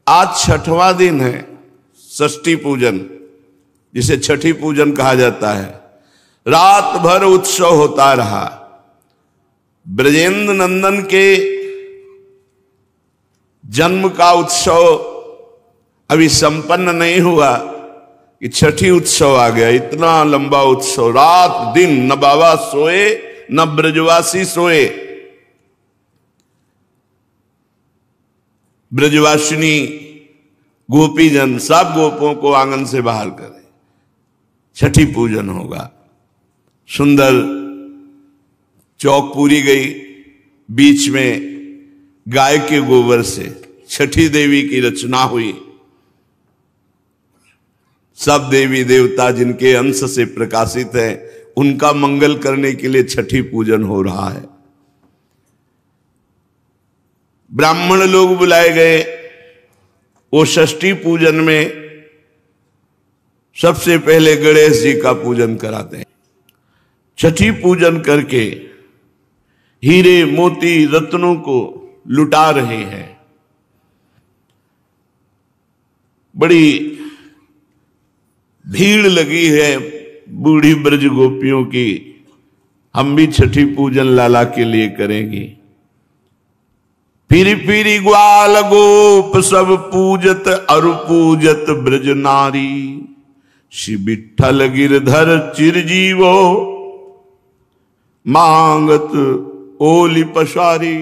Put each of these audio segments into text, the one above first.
आज छठवां दिन है षष्ठी पूजन, जिसे छठी पूजन कहा जाता है। रात भर उत्सव होता रहा। ब्रजेंद्र नंदन के जन्म का उत्सव अभी संपन्न नहीं हुआ कि छठी उत्सव आ गया। इतना लंबा उत्सव, रात दिन, न बाबा सोए न ब्रजवासी सोए। ब्रजवासिनी गोपीजन सब गोपों को आंगन से बाहर करे, छठी पूजन होगा। सुंदर चौक पूरी गई, बीच में गाय के गोबर से छठी देवी की रचना हुई। सब देवी देवता जिनके अंश से प्रकाशित हैं, उनका मंगल करने के लिए छठी पूजन हो रहा है। ब्राह्मण लोग बुलाए गए। वो षष्ठी पूजन में सबसे पहले गणेश जी का पूजन कराते हैं। छठी पूजन करके हीरे मोती रत्नों को लुटा रहे हैं। बड़ी भीड़ लगी है बूढ़ी ब्रज गोपियों की। हम भी छठी पूजन लाला के लिए करेंगे। फिरी फिरी ग्वाल गोप सब पूजत अरु पूजत ब्रज नारी। श्री विठ्ठल गिरधर चिरजीवो मांगत ओली पसारी।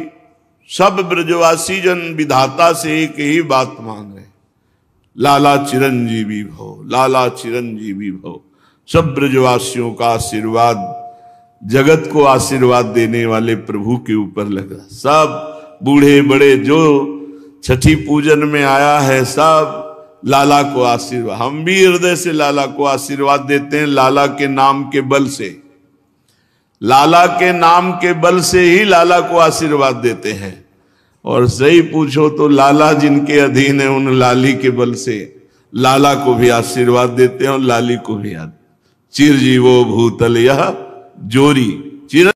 सब ब्रजवासी जन विधाता से एक ही बात मांग रहे, लाला चिरंजीवी भव, लाला चिरंजीवी भव। सब ब्रजवासियों का आशीर्वाद, जगत को आशीर्वाद देने वाले प्रभु के ऊपर लगा। सब बूढ़े बड़े जो छठी पूजन में आया है, सब लाला को आशीर्वाद। हम भी हृदय से लाला को आशीर्वाद देते हैं, लाला के नाम के बल से। लाला के नाम के बल से ही लाला को आशीर्वाद देते हैं। और सही पूछो तो लाला जिनके अधीन है, उन लाली के बल से लाला को भी आशीर्वाद देते हैं और लाली को भी याद। चिरजीवो भूतल यह जोरी। चिर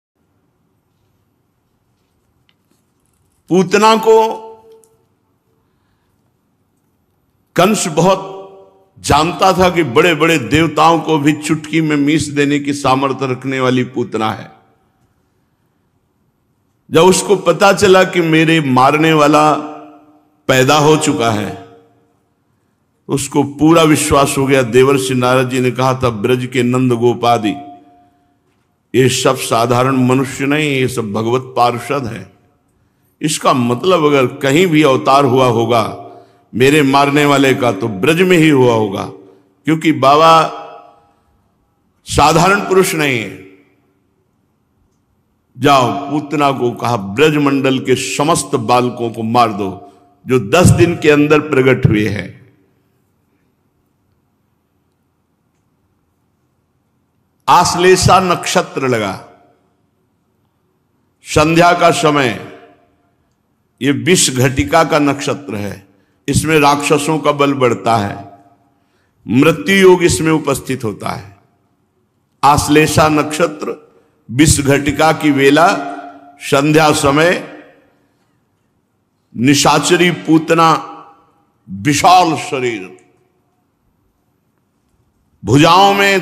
पूतना को कंस बहुत जानता था कि बड़े बड़े देवताओं को भी चुटकी में मीस देने की सामर्थ्य रखने वाली पूतना है। जब उसको पता चला कि मेरे मारने वाला पैदा हो चुका है, उसको पूरा विश्वास हो गया। देवर्षि नारद जी ने कहा था, ब्रज के नंद गोपादि ये सब साधारण मनुष्य नहीं, ये सब भगवत पार्षद है। इसका मतलब अगर कहीं भी अवतार हुआ होगा मेरे मारने वाले का, तो ब्रज में ही हुआ होगा, क्योंकि बाबा साधारण पुरुष नहीं है। जाओ, पूतना को कहा ब्रज मंडल के समस्त बालकों को मार दो जो 10 दिन के अंदर प्रकट हुए हैं। आश्लेषा नक्षत्र लगा, संध्या का समय। ये विष घटिका का नक्षत्र है। इसमें राक्षसों का बल बढ़ता है, मृत्यु योग इसमें उपस्थित होता है। आश्लेषा नक्षत्र, विष घटिका की वेला, संध्या समय। निशाचरी पूतना, विशाल शरीर, भुजाओं में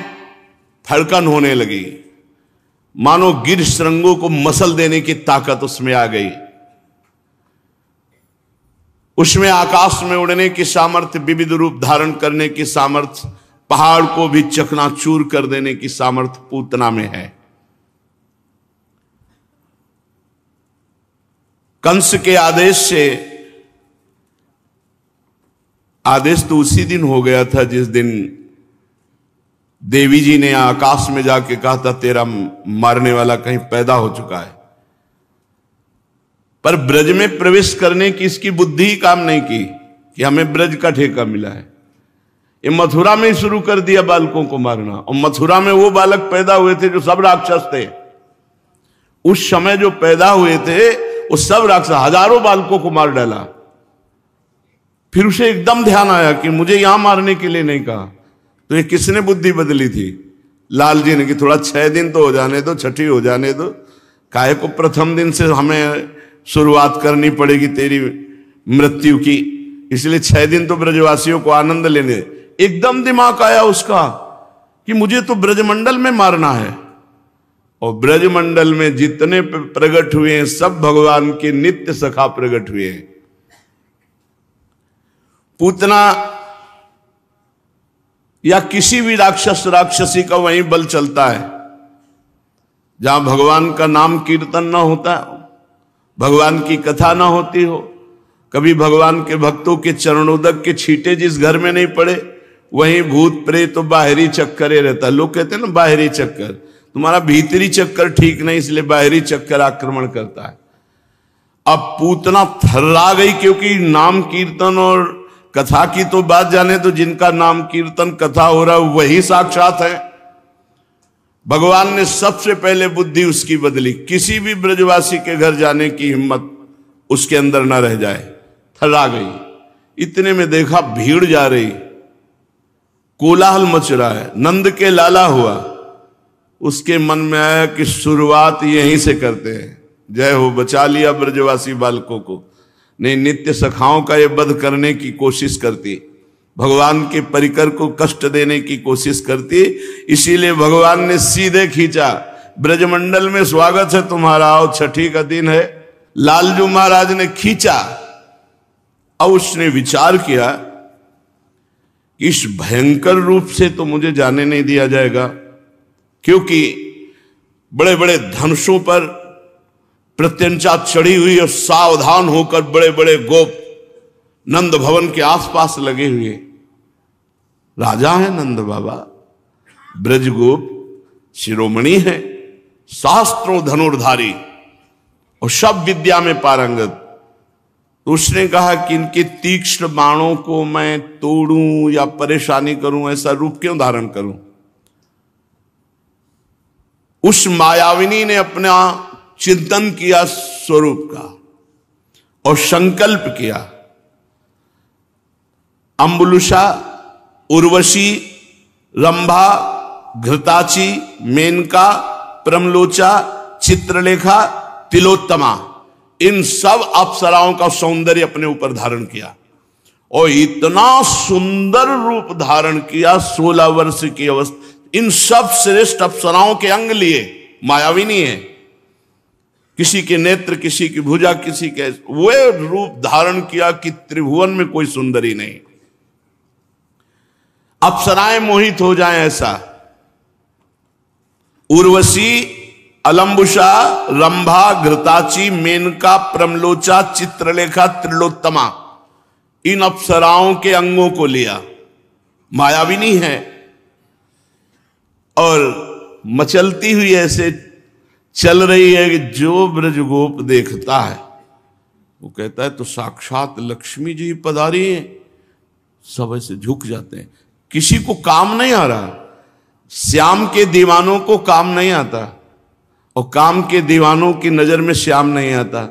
धड़कन होने लगी, मानो गिर श्रृंगों को मसल देने की ताकत उसमें आ गई। उसमें आकाश में उड़ने की सामर्थ्य, विविध रूप धारण करने की सामर्थ्य, पहाड़ को भी चकनाचूर कर देने की सामर्थ्य पूतना में है। कंस के आदेश से, आदेश तो उसी दिन हो गया था जिस दिन देवी जी ने आकाश में जाके कहा था तेरा मारने वाला कहीं पैदा हो चुका है। पर ब्रज में प्रवेश करने की इसकी बुद्धि ही काम नहीं की कि हमें ब्रज का ठेका मिला है। ये मथुरा में ही शुरू कर दिया बालकों को मारना। और मथुरा में वो बालक पैदा हुए थे जो सब राक्षस थे। उस समय जो पैदा हुए थे वो सब राक्षस, हजारों बालकों को मार डाला। फिर उसे एकदम ध्यान आया कि मुझे यहां मारने के लिए नहीं कहा। तो ये किसने बुद्धि बदली थी? लाल जी ने कि थोड़ा 6 दिन तो हो जाने दो, छठी हो जाने दो, काहे को प्रथम दिन से हमें शुरुआत करनी पड़ेगी तेरी मृत्यु की। इसलिए 6 दिन तो ब्रजवासियों को आनंद लेने। एकदम दिमाग आया उसका कि मुझे तो ब्रजमंडल में मारना है, और ब्रजमंडल में जितने प्रकट हुए हैं सब भगवान के नित्य सखा प्रकट हुए हैं। पूतना या किसी भी राक्षस राक्षसी का वहीं बल चलता है जहां भगवान का नाम कीर्तन ना होता, भगवान की कथा ना होती हो, कभी भगवान के भक्तों के चरणोदक के छींटे जिस घर में नहीं पड़े वहीं भूत प्रेत तो बाहरी चक्कर रहता है। लोग कहते हैं ना बाहरी चक्कर, तुम्हारा भीतरी चक्कर ठीक नहीं इसलिए बाहरी चक्कर आक्रमण करता है। अब पूतना थर्रा गई, क्योंकि नाम कीर्तन और कथा की तो बात जाने, तो जिनका नाम कीर्तन कथा हो रहा है वही साक्षात है। भगवान ने सबसे पहले बुद्धि उसकी बदली, किसी भी ब्रजवासी के घर जाने की हिम्मत उसके अंदर न रह जाए। थर्रा गई। इतने में देखा भीड़ जा रही, कोलाहल मच रहा है, नंद के लाला हुआ। उसके मन में आया कि शुरुआत यहीं से करते हैं। जय हो, बचा लिया ब्रजवासी बालकों को। नहीं, नित्य सखाओं का ये वध करने की कोशिश करती, भगवान के परिकर को कष्ट देने की कोशिश करती। इसीलिए भगवान ने सीधे खींचा, ब्रजमंडल में स्वागत है तुम्हारा, आओ, छठी का दिन है। लालजू महाराज ने खींचा। अब उसने विचार किया कि इस भयंकर रूप से तो मुझे जाने नहीं दिया जाएगा, क्योंकि बड़े बड़े धनुषों पर प्रत्यंचा चढ़ी हुई और सावधान होकर बड़े बड़े गोप नंद भवन के आसपास लगे हुए। राजा है नंद बाबा, ब्रजगोप शिरोमणि है, शास्त्रों धनुर्धारी और सब विद्या में पारंगत। तो उसने कहा कि इनके तीक्ष्ण बाणों को मैं तोड़ूं या परेशानी करूं, ऐसा रूप क्यों धारण करूं। उस मायाविनी ने अपना चिंतन किया स्वरूप का और संकल्प किया। अम्बुलुषा, उर्वशी, रंभा, घृताची, मेनका, प्रमलोचा, चित्रलेखा, तिलोत्तमा, इन सब अप्सराओं का सौंदर्य अपने ऊपर धारण किया और इतना सुंदर रूप धारण किया। 16 वर्ष की अवस्था, इन सब श्रेष्ठ अप्सराओं के अंग लिए मायाविनी है, किसी के नेत्र, किसी की भुजा, किसी के वो रूप धारण किया कि त्रिभुवन में कोई सुंदरी नहीं, अप्सराएं मोहित हो जाएं ऐसा। उर्वशी, अलंबुषा, रंभा, घृताची, मेनका, प्रमलोचा, चित्रलेखा, त्रिलोत्तमा, इन अप्सराओं के अंगों को लिया। मायाविनी है और मचलती हुई ऐसे चल रही है कि जो ब्रजगोप देखता है वो कहता है तो साक्षात लक्ष्मी जी पधारी हैं। सब ऐसे झुक जाते हैं। किसी को काम नहीं आ रहा, श्याम के दीवानों को काम नहीं आता और काम के दीवानों की नजर में श्याम नहीं आता।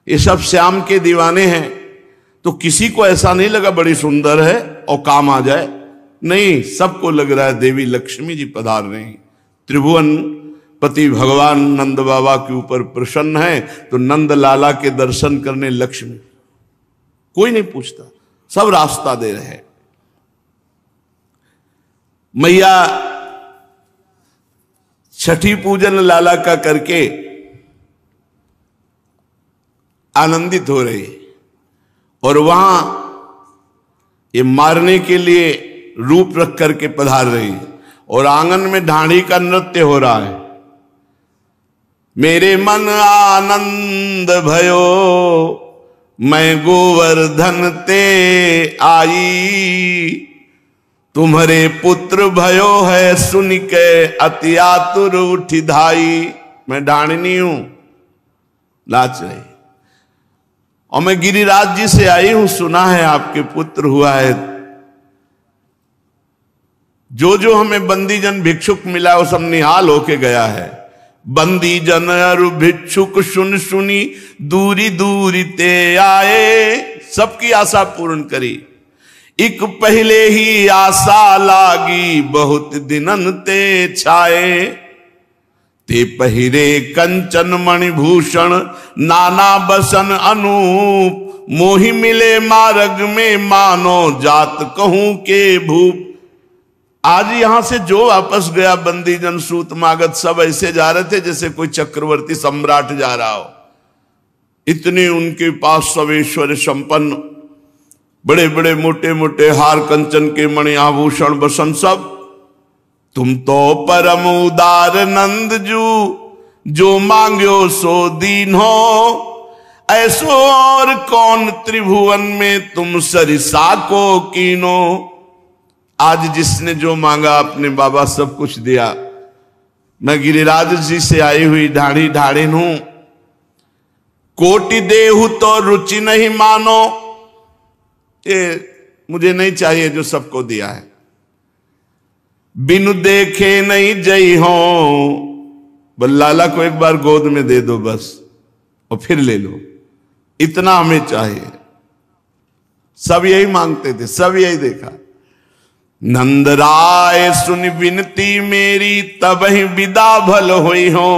ये सब श्याम के दीवाने हैं, तो किसी को ऐसा नहीं लगा बड़ी सुंदर है और काम आ जाए, नहीं, सबको लग रहा है देवी लक्ष्मी जी पधार रही। त्रिभुवन पति भगवान नंद बाबा के ऊपर प्रसन्न है, तो नंद लाला के दर्शन करने लक्ष्मी, कोई नहीं पूछता, सब रास्ता दे रहे हैं। मैया छठी पूजन लाला का करके आनंदित हो रही और वहां ये मारने के लिए रूप रख करके पधार रही और आंगन में ढांडी का नृत्य हो रहा है। मेरे मन आनंद भयो मैं गोवर्धन ते आई, तुम्हारे पुत्र भयो है सुन के अति आतुर उठी धाई। मैं ढांडनी हूं, नाच रही, और मैं गिरिराज जी से आई हूं, सुना है आपके पुत्र हुआ है। जो जो हमें बंदी जन भिक्षुक मिला वो सब निहाल होके गया है। बंदी जन अरु भिक्षुक सुन सुनी दूरी दूरी ते आए, सबकी आशा पूर्ण करी। एक पहले ही आशा लागी बहुत दिनन ते छाए, ते पहिरे कंचन मणिभूषण नाना बसन अनूप मोहि मिले मार्ग में मानो जात कहूं के भूप। आज यहां से जो वापस गया बंदी जन सूत मागत सब ऐसे जा रहे थे जैसे कोई चक्रवर्ती सम्राट जा रहा हो। इतने उनके पास सब ऐश्वर्य संपन्न, बड़े बड़े मोटे मोटे हार कंचन के मणि आभूषण बसन सब। तुम तो परम उदार नंद जू, जो मांग्यो सो दीन हो। ऐसो और कौन त्रिभुवन में तुम सरिसा को कीनो। आज जिसने जो मांगा अपने बाबा सब कुछ दिया। मैं गिरिराज जी से आई हुई ढाढ़ी ढाढ़िन हूं, कोटि देहु तो रुचि नहीं मानो। ये मुझे नहीं चाहिए जो सबको दिया है। बिनु देखे नहीं जई हो, बस लाला को एक बार गोद में दे दो बस, और फिर ले लो, इतना हमें चाहिए। सब यही मांगते थे, सब यही देखा। नंद राय सुन विनती मेरी, तब ही विदा भल हुई हो।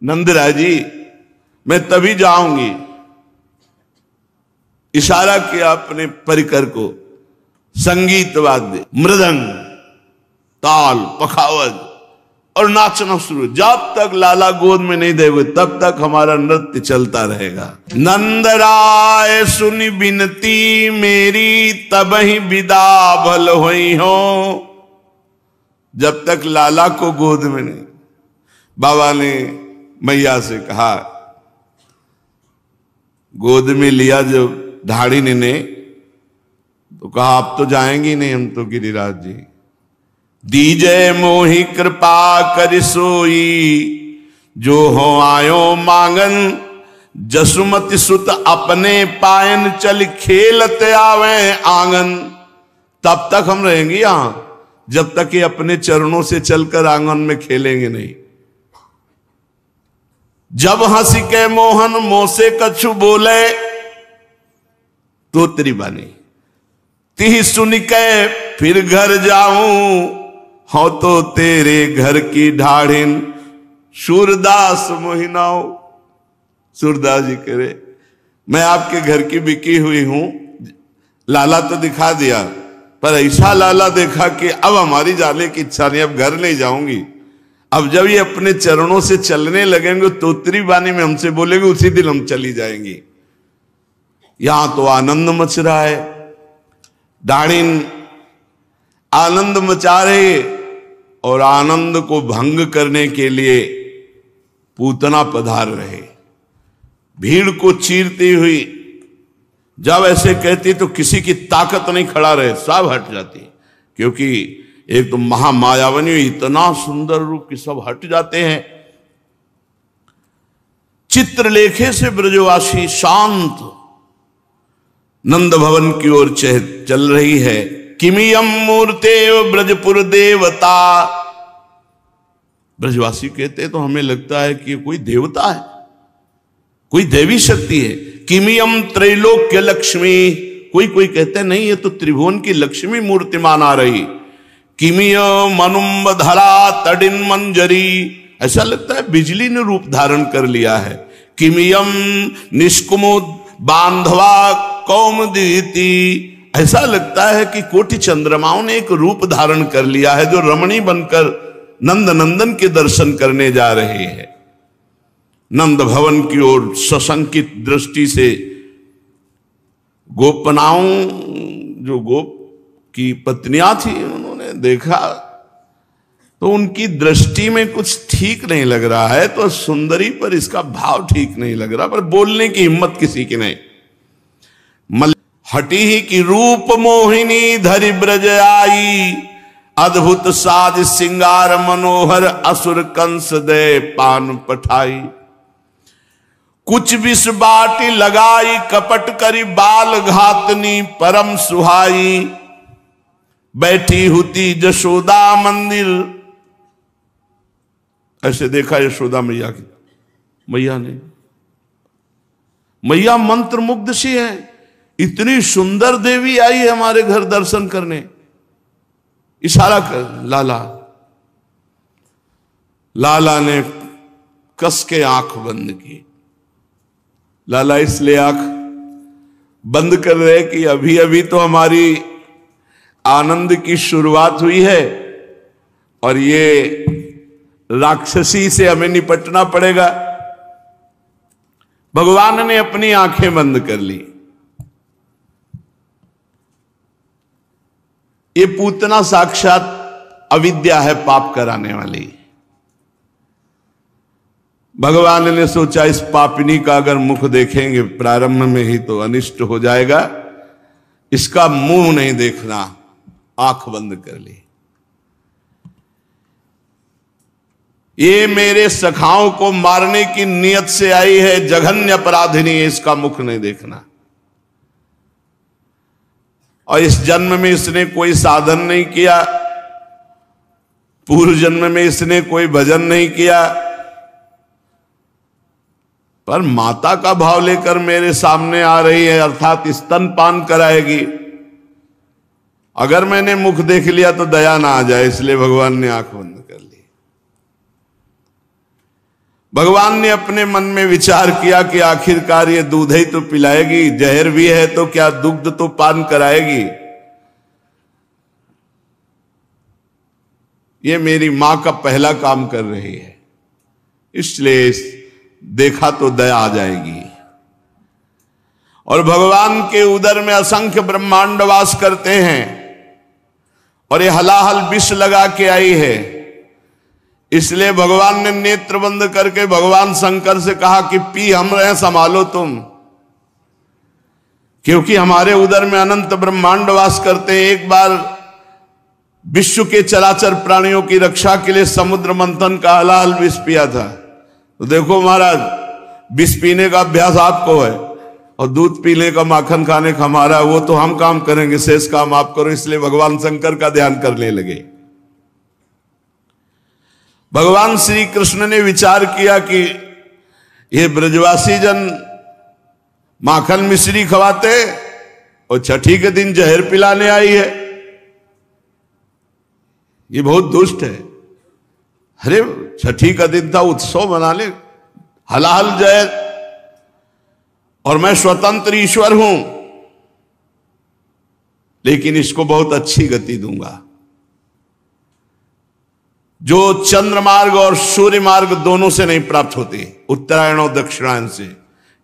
नंद राय जी मैं तभी जाऊंगी। इशारा किया अपने परिकर को, संगीत वाद्य मृदंग ताल पखावज और नाचना शुरू। जब तक लाला गोद में नहीं देंगे तब तक हमारा नृत्य चलता रहेगा। नंद राय सुनी बिनती मेरी, तब ही विदा भल हुई हो। जब तक लाला को गोद में नहीं, बाबा ने मैया से कहा, गोद में लिया जब ढाढ़िन ने, तो कहा आप तो जाएंगी नहीं, हम तो गिरिराज जी। दीजय मोहि कृपा कर सोई, जो हो आयो मांगन। जसुमति सुत अपने पायन, चल खेलत आवे आंगन। तब तक हम रहेंगे यहां जब तक ये अपने चरणों से चलकर आंगन में खेलेंगे नहीं। जब हंसी के मोहन मोसे कछु बोले, तो तेरी बानी ती सुन के फिर घर जाऊं। हो तो तेरे घर की ढाढ़िन, सूरदास मोहिनाओ। सूरदास जी कह रहे, मैं आपके घर की बिकी हुई हूं। लाला तो दिखा दिया, पर ऐसा लाला देखा कि अब हमारी जाने की इच्छा नहीं, अब घर नहीं जाऊंगी। अब जब ये अपने चरणों से चलने लगेंगे, तोतरी बानी में हमसे बोलेंगे, उसी दिन हम चली जाएंगी। यहां तो आनंद मच रहा है। ढाढ़िन आनंद मचा रहे, और आनंद को भंग करने के लिए पूतना पधार रहे। भीड़ को चीरती हुई जब ऐसे कहती तो किसी की ताकत नहीं खड़ा रहे, सब हट जाती। क्योंकि एक तो महामायावनी, इतना सुंदर रूप की सब हट जाते हैं। चित्रलेखे से ब्रजवासी शांत नंद भवन की ओर चल रही है। किमियम मूर्ते ब्रजपुर देवता। ब्रजवासी कहते तो हमें लगता है कि कोई देवता है, कोई देवी शक्ति है। किमियम त्रैलोक्य लक्ष्मी। कोई कोई कहते नहीं, ये तो त्रिभुवन की लक्ष्मी मूर्तिमान आ रही। किमिय मनुम्ब धरा तडिन मंजरी। ऐसा लगता है बिजली ने रूप धारण कर लिया है। किमियम निष्कुमुद बांधवा कौमुदीति। ऐसा लगता है कि कोटि चंद्रमाओं ने एक रूप धारण कर लिया है, जो रमणी बनकर नंद नंदन के दर्शन करने जा रहे हैं। नंद भवन की ओर सशंकित दृष्टि से गोपनाओं, जो गोप की पत्नियां थी, उन्होंने देखा तो उनकी दृष्टि में कुछ ठीक नहीं लग रहा है। तो सुंदरी पर इसका भाव ठीक नहीं लग रहा, पर बोलने की हिम्मत किसी की नहीं। हटी ही की रूप मोहिनी धरि ब्रज आई। अद्भुत साज सिंगार मनोहर असुर कंस दे पान पठाई। कुछ विष बाटी लगाई कपट करी बाल घातनी परम सुहाई। बैठी हुती जशोदा मंदिर। ऐसे देखा यशोदा मैया की, मैया ने, मैया मंत्र मुग्ध सी है। इतनी सुंदर देवी आई है हमारे घर दर्शन करने। इशारा कर लाला। लाला ने कस के आंख बंद की। लाला इसलिए आंख बंद कर रहे कि अभी अभी तो हमारी आनंद की शुरुआत हुई है और ये राक्षसी से हमें निपटना पड़ेगा। भगवान ने अपनी आंखें बंद कर ली। ये पूतना साक्षात अविद्या है, पाप कराने वाली। भगवान ने सोचा इस पापिनी का अगर मुख देखेंगे प्रारंभ में ही तो अनिष्ट हो जाएगा, इसका मुंह नहीं देखना, आंख बंद कर ली। ये मेरे सखाओं को मारने की नियत से आई है, जघन्य अपराधिनी है, इसका मुख नहीं देखना। और इस जन्म में इसने कोई साधन नहीं किया, पूर्व जन्म में इसने कोई भजन नहीं किया, पर माता का भाव लेकर मेरे सामने आ रही है, अर्थात स्तनपान कराएगी। अगर मैंने मुख देख लिया तो दया ना आ जाए, इसलिए भगवान ने आंख बंद कर ली। भगवान ने अपने मन में विचार किया कि आखिरकार ये दूध ही तो पिलाएगी, जहर भी है तो क्या दुग्ध तो पान कराएगी। ये मेरी मां का पहला काम कर रही है, इसलिए देखा तो दया आ जाएगी। और भगवान के उदर में असंख्य ब्रह्मांड वास करते हैं और ये हलाहल विष लगा के आई है, इसलिए भगवान ने नेत्र बंद करके भगवान शंकर से कहा कि पी हम रहे, संभालो तुम, क्योंकि हमारे उदर में अनंत ब्रह्मांड वास करते हैं। एक बार विश्व के चराचर प्राणियों की रक्षा के लिए समुद्र मंथन का हलाहल विष पिया था। तो देखो महाराज, विष पीने का अभ्यास आपको है और दूध पीने का, माखन खाने का हमारा, वो तो हम काम करेंगे, शेष काम आप करो। इसलिए भगवान शंकर का ध्यान करने लगे। भगवान श्री कृष्ण ने विचार किया कि ये ब्रजवासी जन माखन मिश्री खवाते और छठी के दिन जहर पिलाने आई है, ये बहुत दुष्ट है। अरे छठी का दिन था, उत्सव मना ले, हलाहल जहर, और मैं स्वतंत्र ईश्वर हूं, लेकिन इसको बहुत अच्छी गति दूंगा। जो चंद्र मार्ग और सूर्य मार्ग दोनों से नहीं प्राप्त होती, उत्तरायण और दक्षिणायन से।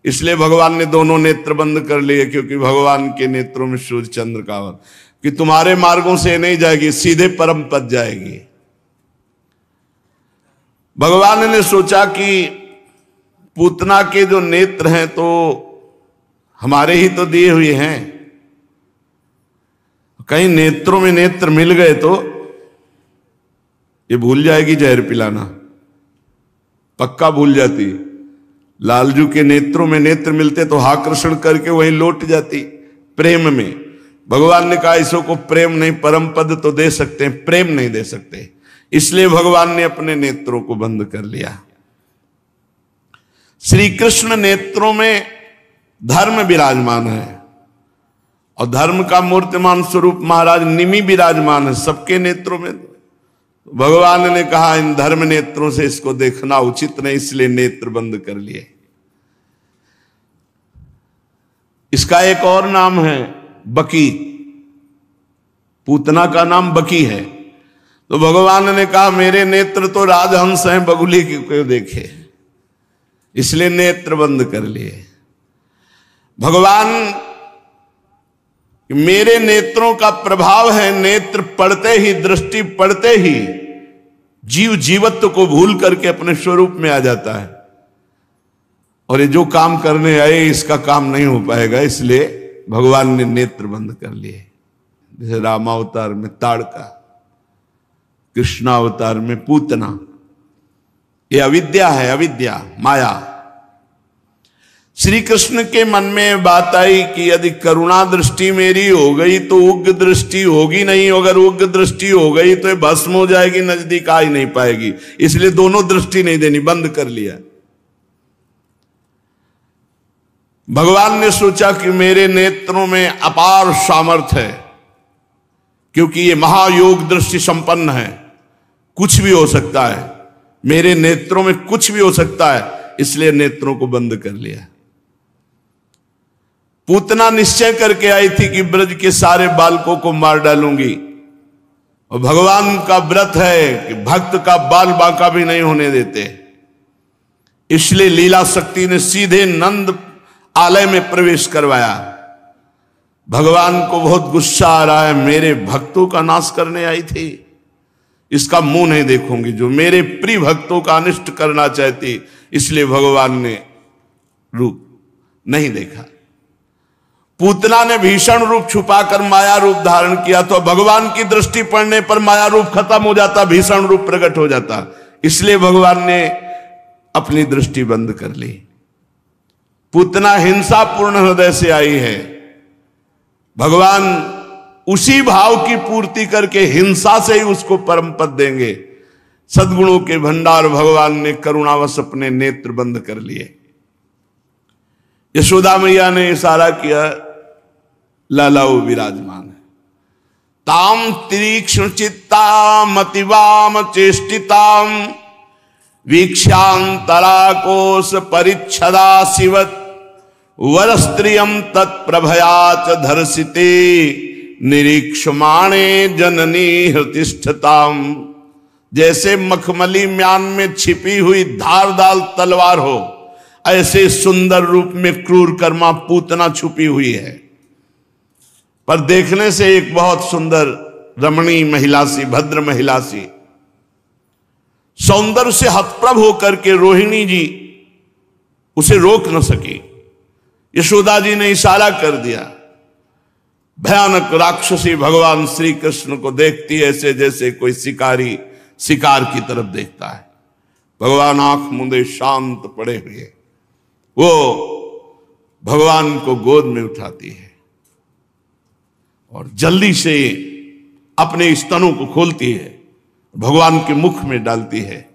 इसलिए भगवान ने दोनों नेत्र बंद कर लिए, क्योंकि भगवान के नेत्रों में सूर्य चंद्र का वर, कि तुम्हारे मार्गों से नहीं जाएगी, सीधे परम पद जाएगी। भगवान ने सोचा कि पूतना के जो नेत्र हैं तो हमारे ही तो दिए हुए हैं, कहीं नेत्रों में नेत्र मिल गए तो ये भूल जाएगी जहर पिलाना, पक्का भूल जाती। लालजू के नेत्रों में नेत्र मिलते तो आकर्षण करके वहीं लौट जाती प्रेम में। भगवान ने कहा इसको प्रेम नहीं, परम पद तो दे सकते हैं, प्रेम नहीं दे सकते। इसलिए भगवान ने अपने नेत्रों को बंद कर लिया। श्री कृष्ण नेत्रों में धर्म विराजमान है और धर्म का मूर्तिमान स्वरूप महाराज निमि विराजमान है सबके नेत्रों में। भगवान ने कहा इन धर्म नेत्रों से इसको देखना उचित नहीं, इसलिए नेत्र बंद कर लिए। इसका एक और नाम है बकी, पूतना का नाम बकी है। तो भगवान ने कहा मेरे नेत्र तो राजहंस हैं, बगुली क्यों देखे, इसलिए नेत्र बंद कर लिए। भगवान मेरे नेत्रों का प्रभाव है, नेत्र पड़ते ही, दृष्टि पड़ते ही जीव जीवत्व को भूल करके अपने स्वरूप में आ जाता है, और ये जो काम करने आए इसका काम नहीं हो पाएगा, इसलिए भगवान ने नेत्र बंद कर लिए। जैसे रामावतार में ताड़का, कृष्णावतार में पूतना। ये अविद्या है, अविद्या माया। श्री कृष्ण के मन में बात आई कि यदि करुणा दृष्टि मेरी हो गई तो उग्र दृष्टि होगी नहीं, अगर उग्र दृष्टि हो गई तो ये भस्म हो जाएगी, नजदीक आ ही नहीं पाएगी, इसलिए दोनों दृष्टि नहीं देनी, बंद कर लिया। भगवान ने सोचा कि मेरे नेत्रों में अपार सामर्थ्य है, क्योंकि ये महायोग दृष्टि संपन्न है, कुछ भी हो सकता है, मेरे नेत्रों में कुछ भी हो सकता है, इसलिए नेत्रों को बंद कर लिया। पूतना निश्चय करके आई थी कि ब्रज के सारे बालकों को मार डालूंगी, और भगवान का व्रत है कि भक्त का बाल बांका भी नहीं होने देते। इसलिए लीला शक्ति ने सीधे नंद आलय में प्रवेश करवाया। भगवान को बहुत गुस्सा आ रहा है, मेरे भक्तों का नाश करने आई थी, इसका मुंह नहीं देखूंगी, जो मेरे प्रिय भक्तों का अनिष्ट करना चाहती। इसलिए भगवान ने रूप नहीं देखा। पूतना ने भीषण रूप छुपाकर माया रूप धारण किया, तो भगवान की दृष्टि पड़ने पर माया रूप खत्म हो जाता, भीषण रूप प्रकट हो जाता। इसलिए भगवान ने अपनी दृष्टि बंद कर ली। पूतना हिंसापूर्ण हृदय से आई है, भगवान उसी भाव की पूर्ति करके हिंसा से ही उसको परम पद देंगे। सद्गुणों के भंडार भगवान ने करुणावश अपने नेत्र बंद कर लिए। यशोदा मैया ने इशारा किया, लाला वो विराजमान है। ताम तीक्ष्ण चित्ताम अतिवाम चेष्टिताम वीक्षांतराकोश परिच्छदा शिवत वर स्त्रियम तत्प्रभया च धर्षिते निरीक्षमाणे जननी हृतिष्ठताम। जैसे मखमली म्यान में छिपी हुई धारदार तलवार हो, ऐसे सुंदर रूप में क्रूर कर्मा पूतना छुपी हुई है। पर देखने से एक बहुत सुंदर रमणीय महिला सी, भद्र महिला सी, सौंदर्य से हतप्रभ होकर के रोहिणी जी उसे रोक न सकी। यशोदा जी ने इशारा कर दिया। भयानक राक्षसी भगवान श्री कृष्ण को देखती है ऐसे जैसे कोई शिकारी शिकार की तरफ देखता है। भगवान आंख मूंदे शांत पड़े हुए वो भगवान को गोद में उठाती है और जल्दी से अपने स्तनों को खोलती है, भगवान के मुख में डालती है।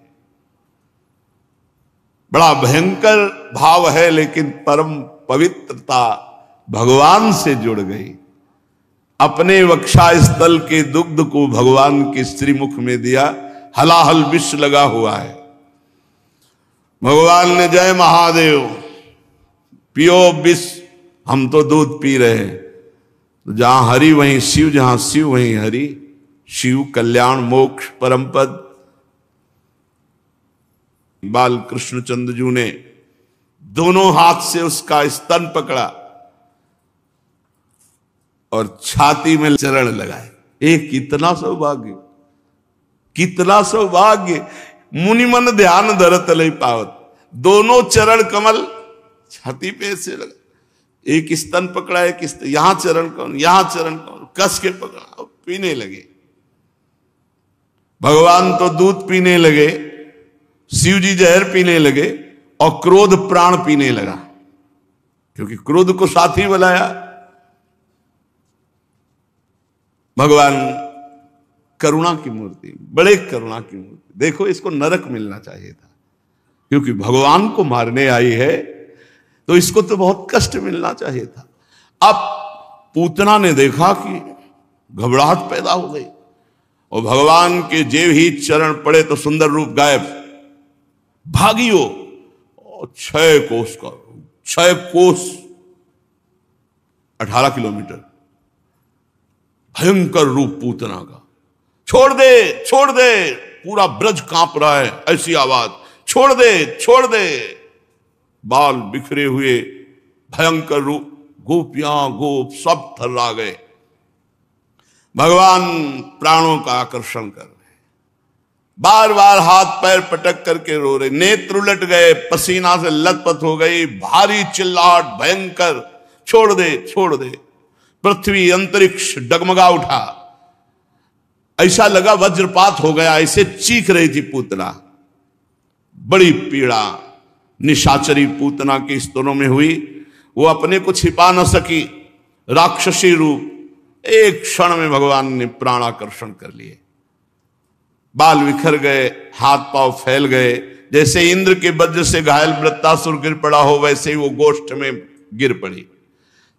बड़ा भयंकर भाव है, लेकिन परम पवित्रता भगवान से जुड़ गई। अपने वक्षा स्थल के दुग्ध को भगवान के श्रीमुख में दिया, हलाहल विष लगा हुआ है। भगवान ने जय महादेव, पियो विष, हम तो दूध पी रहे हैं। तो जहां हरि वहीं शिव, जहां शिव वहीं हरि, शिव कल्याण मोक्ष परम पद। बाल कृष्णचंद्र जी ने दोनों हाथ से उसका स्तन पकड़ा और छाती में चरण लगाए। एक कितना सौभाग्य, कितना सौभाग्य। मुनि मन ध्यान धरत लई पावत। दोनों चरण कमल छाती पे से लगा, एक स्तन पकड़ा, एक यहां चरण कौन, यहां चरण कौन, कस के पकड़ा और पीने लगे। भगवान तो दूध पीने लगे, शिव जी जहर पीने लगे और क्रोध प्राण पीने लगा, क्योंकि क्रोध को साथी बनाया। भगवान करुणा की मूर्ति, बड़े करुणा की मूर्ति। देखो, इसको नरक मिलना चाहिए था, क्योंकि भगवान को मारने आई है तो इसको तो बहुत कष्ट मिलना चाहिए था। अब पूतना ने देखा कि घबराहट पैदा हो गई और भगवान के जेब ही चरण पड़े तो सुंदर रूप गायब। भागियो, 6 कोस का, 6 कोस 18 किलोमीटर भयंकर रूप पूतना का। छोड़ दे, छोड़ दे, पूरा ब्रज कांप रहा है, ऐसी आवाज, छोड़ दे, छोड़ दे। बाल बिखरे हुए भयंकर रूप, गोपियां गोप सब थर्रा गए। भगवान प्राणों का आकर्षण कर रहे, बार बार हाथ पैर पटक करके रो रहे, नेत्र उलट गए, पसीना से लथपथ हो गई, भारी चिल्लाहट भयंकर, छोड़ दे, छोड़ दे। पृथ्वी अंतरिक्ष डगमगा उठा, ऐसा लगा वज्रपात हो गया, ऐसे चीख रही थी पूतना। बड़ी पीड़ा निशाचरी पूतना के स्तनों में हुई। वो अपने को छिपा न सकी, राक्षसी रूप एक क्षण में भगवान ने प्राणाकर्षण कर लिए। बाल बिखर गए, हाथ पांव फैल गए, जैसे इंद्र के वज्र से घायल वृत्तासुर गिर पड़ा हो, वैसे ही वो गोष्ठ में गिर पड़ी।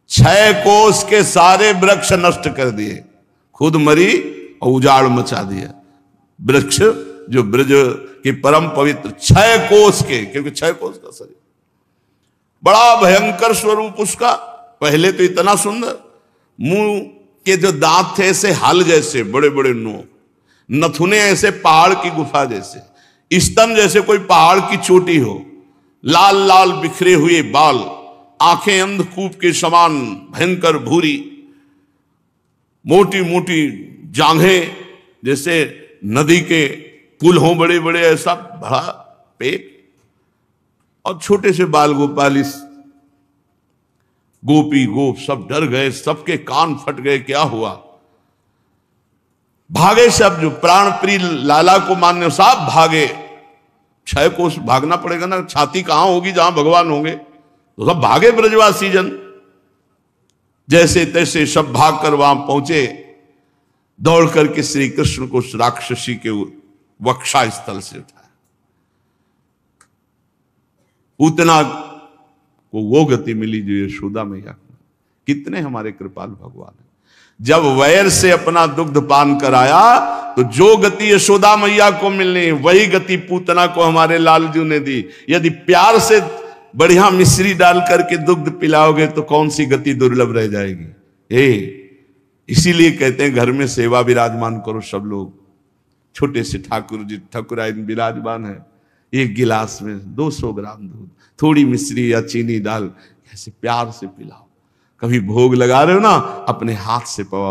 6 कोस के सारे वृक्ष नष्ट कर दिए, खुद मरी और उजाड़ मचा दिया। वृक्ष जो ब्रज के परम पवित्र 6 कोस के, क्योंकि 6 कोस का शरीर, बड़ा भयंकर स्वरूप उसका। पहले तो इतना सुंदर, मुंह के जो दांत थे ऐसे हल जैसे बड़े बड़े नो, नथुने ऐसे पहाड़ की गुफा जैसे, स्तन जैसे कोई पहाड़ की चोटी हो, लाल लाल बिखरे हुए बाल, आंखें अंधकूप के समान भयंकर भूरी, मोटी मोटी जांघें जैसे नदी के पुल हों बड़े बड़े, ऐसा बड़ा पेट, और छोटे से बाल गोपालिस। गोपी गोप सब डर गए, सबके कान फट गए, क्या हुआ? भागे सब, जो प्राण प्रिय लाला को मानने सब भागे। 6 कोस भागना पड़ेगा ना, छाती कहां होगी जहां भगवान होंगे, तो सब भागे ब्रजवासी जन। जैसे तैसे सब भाग कर वहां पहुंचे, दौड़ करके श्री कृष्ण को राक्षसी के वक्षा स्थल से उठाया। उतना को वो गति मिली जो यशोदा मैया को। कितने हमारे कृपाल भगवान है। जब वैर से अपना दुग्ध पान कराया तो जो गति यशोदा मैया को मिलनी वही गति पूतना को हमारे लालजू ने दी। यदि प्यार से बढ़िया मिश्री डाल करके दुग्ध पिलाओगे तो कौन सी गति दुर्लभ रह जाएगी। इसीलिए कहते हैं घर में सेवा विराजमान करो सब लोग। छोटे से ठाकुर जी ठाकुराइन विराजमान है, एक गिलास में 200 ग्राम दूध, थोड़ी मिश्री या चीनी डाल ऐसे प्यार से पिलाओ। कभी भोग लगा रहे हो ना, अपने हाथ से पवाओ।